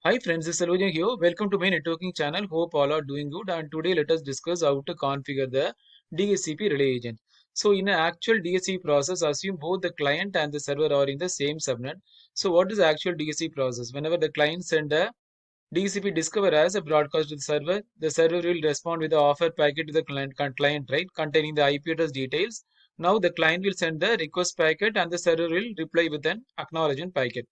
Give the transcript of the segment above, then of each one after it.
Hi friends, this is Salvajan here. Welcome to my networking channel. Hope all are doing good. And today let us discuss how to configure the DHCP relay agent. So in an actual DHCP process, assume both the client and the server are in the same subnet. So what is the actual DHCP process? Whenever the client send a DHCP discover as a broadcast to the server will respond with the offer packet to the client, right, containing the IP address details. Now the client will send the request packet and the server will reply with an acknowledgement packet.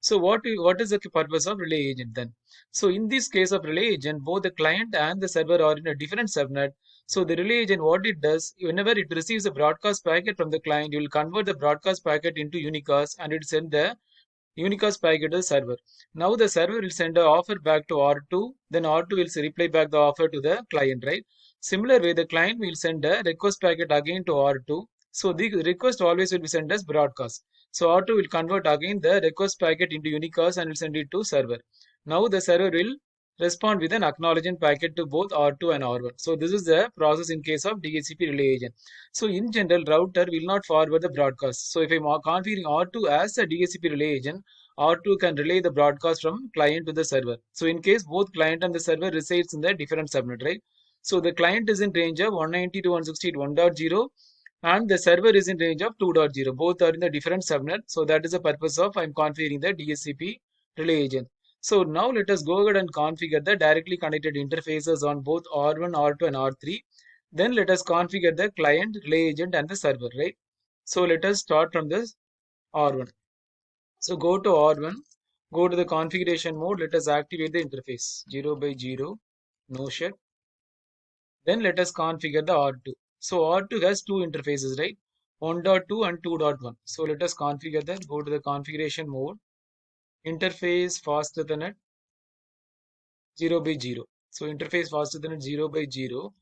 So what is the purpose of relay agent then? So in this case of relay agent, both the client and the server are in a different subnet. So the relay agent, what it does, whenever it receives a broadcast packet from the client, it will convert the broadcast packet into unicast and it send the unicast packet to the server. Now the server will send an offer back to R2, then R2 will reply back the offer to the client, right? Similar way, the client will send a request packet again to R2. So the request always will be sent as broadcast. So R2 will convert again the request packet into unicast and will send it to server. Now the server will respond with an acknowledgement packet to both R2 and R1. So this is the process in case of DHCP relay agent. So in general, router will not forward the broadcast. So if I'm configuring R2 as a DHCP relay agent, R2 can relay the broadcast from client to the server. So in case both client and the server resides in the different subnet, right? So the client is in range of 192.168.1.0 and the server is in range of 2.0. Both are in the different subnet. So that is the purpose of I'm configuring the DHCP relay agent. So now let us go ahead and configure the directly connected interfaces on both R1, R2 and R3. Then let us configure the client, relay agent and the server, right? So let us start from this R1. So go to R1, go to the configuration mode. Let us activate the interface 0 by 0, no shut. Then let us configure the R2. So R2 has two interfaces, right? 1.2 and 2.1. So let us configure that. Go to the configuration mode, interface fast Ethernet 0 by 0. So interface fast Ethernet 0 by 0.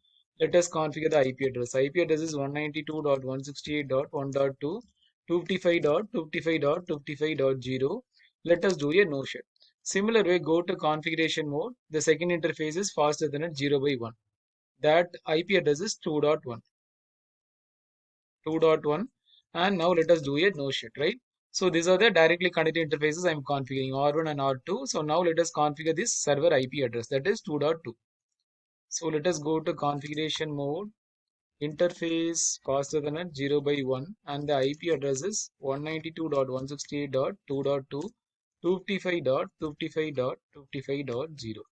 Let us configure the IP address. IP address is 192.168.1.2, 255.55.55.0. Let us do a no shut. Similar way, go to configuration mode. The second interface is fast Ethernet 0 by 1. That IP address is 2.1. 2.1, and now let us do a no shut, right? So these are the directly connected interfaces I'm configuring R1 and R2. So now let us configure this server IP address, that is 2.2. So let us go to configuration mode, interface faster than at 0 by 1, and the IP address is 192.168.2.2, 255.55.55.0.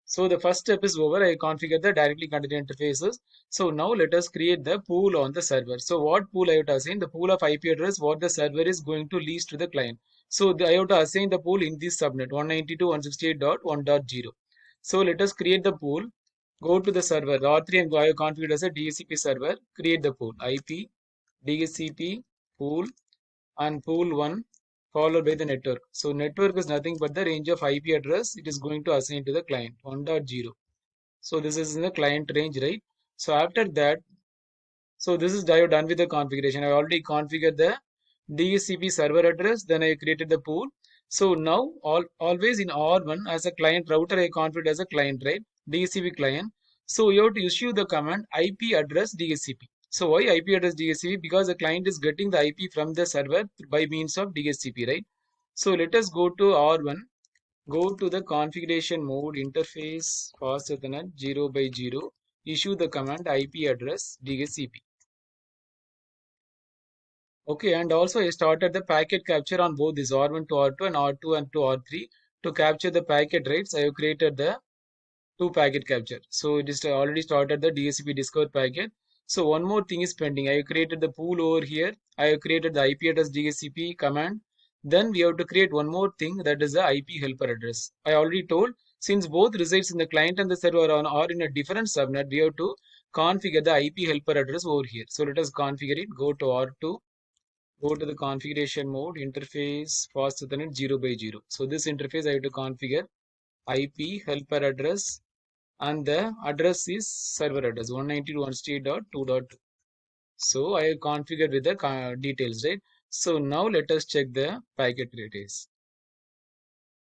So the first step is over. I configure the directly connected interfaces. So now let us create the pool on the server. So what pool I have to assign? The pool of IP address what the server is going to lease to the client. So I have to assign the pool in this subnet 192.168.1.0. So let us create the pool. Go to the server. R3 and I have configured as a DHCP server. Create the pool IP DHCP pool and pool 1 followed by the network. So network is nothing but the range of IP address it is going to assign to the client 1.0. So this is in the client range, right? So after that, so this is I have done with the configuration. I already configured the DHCP server address, then I created the pool. So now always in R1 as a client router I configured as a client, right? DHCP client. So you have to issue the command IP address DHCP. So why IP address DHCP? Because the client is getting the IP from the server by means of DHCP, right? So let us go to R1, go to the configuration mode, interface fast Ethernet 0 by 0, issue the command IP address DHCP. Okay, and also I started the packet capture on both this R1 to R2 and R2 and to R3 to capture the packet rates. I have created the two packet capture. So it is already started the DHCP discover packet. So one more thing is pending. I have created the pool over here. I have created the IP address DHCP command. Then we have to create one more thing, that is the IP helper address. I already told since both resides in the client and the server are in a different subnet, we have to configure the IP helper address over here. So let us configure it. Go to R2. Go to the configuration mode, interface fast Ethernet 0 by 0. So this interface I have to configure IP helper address and the address is server address 192.168.2.2. So I have configured with the details, right? So now let us check the packet trace.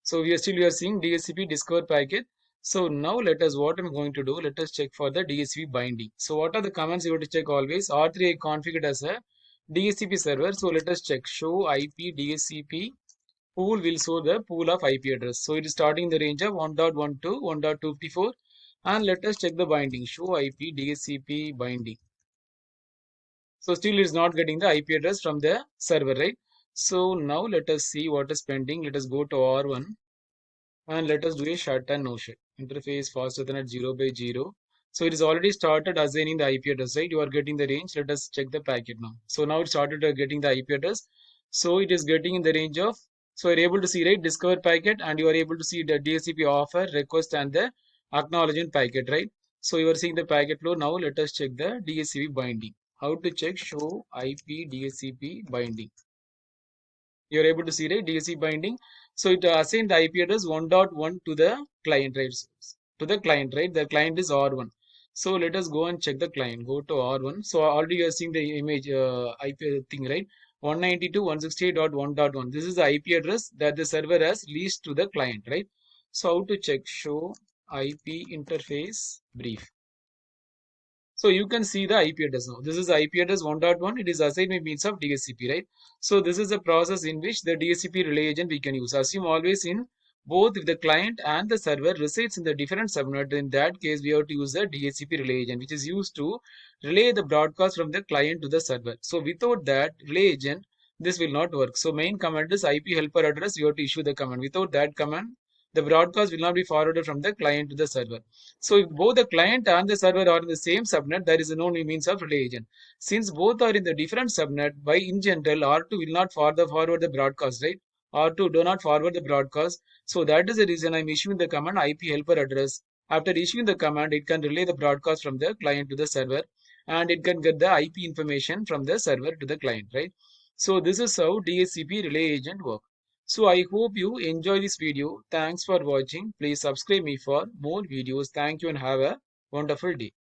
So we are seeing DHCP discover packet. So now let us what I'm going to do. Let us check for the DHCP binding. So what are the commands you have to check always? R3 I configured as a DHCP server. So let us check show IP DHCP pool will show the pool of IP address. So it is starting the range of 1.12, 1.254, and let us check the binding. Show IP DHCP binding. So still it is not getting the IP address from the server, right? So now let us see what is pending. Let us go to R1 and let us do a shut and no shut. Interface faster than at 0 by 0. So it is already started assigning the IP address, right? You are getting the range. Let us check the packet now. So now it started getting the IP address. So it is getting in the range of, so you're able to see, right, discover packet, and you are able to see the DHCP offer, request, and the acknowledgement packet, right? So you are seeing the packet flow. Now let us check the DHCP binding. How to check show IP DHCP binding? You're able to see, right, DHCP binding. So it assigns the IP address 1.1 to the client, right? To the client, right? The client is R1. So let us go and check the client. Go to R1. So already you are seeing the image IP thing, right? 192.168.1.1. This is the IP address that the server has leased to the client, right? So how to check show IP interface brief? So you can see the IP address now. This is IP address 1.1. It is assigned by means of DHCP, right? So this is a process in which the DHCP relay agent we can use. Assume always in both if the client and the server resides in the different subnet. In that case, we have to use the DHCP relay agent, which is used to relay the broadcast from the client to the server. So without that relay agent, this will not work. So main command is IP helper address. You have to issue the command. Without that command, the broadcast will not be forwarded from the client to the server. So if both the client and the server are in the same subnet, there is no means of relay agent. Since both are in the different subnet, by in general, R2 will not forward the broadcast, right? R2 do not forward the broadcast. So that is the reason I'm issuing the command IP helper address. After issuing the command, it can relay the broadcast from the client to the server, and it can get the IP information from the server to the client, right? So this is how DHCP relay agent work. So I hope you enjoy this video. Thanks for watching. Please subscribe me for more videos. Thank you and have a wonderful day.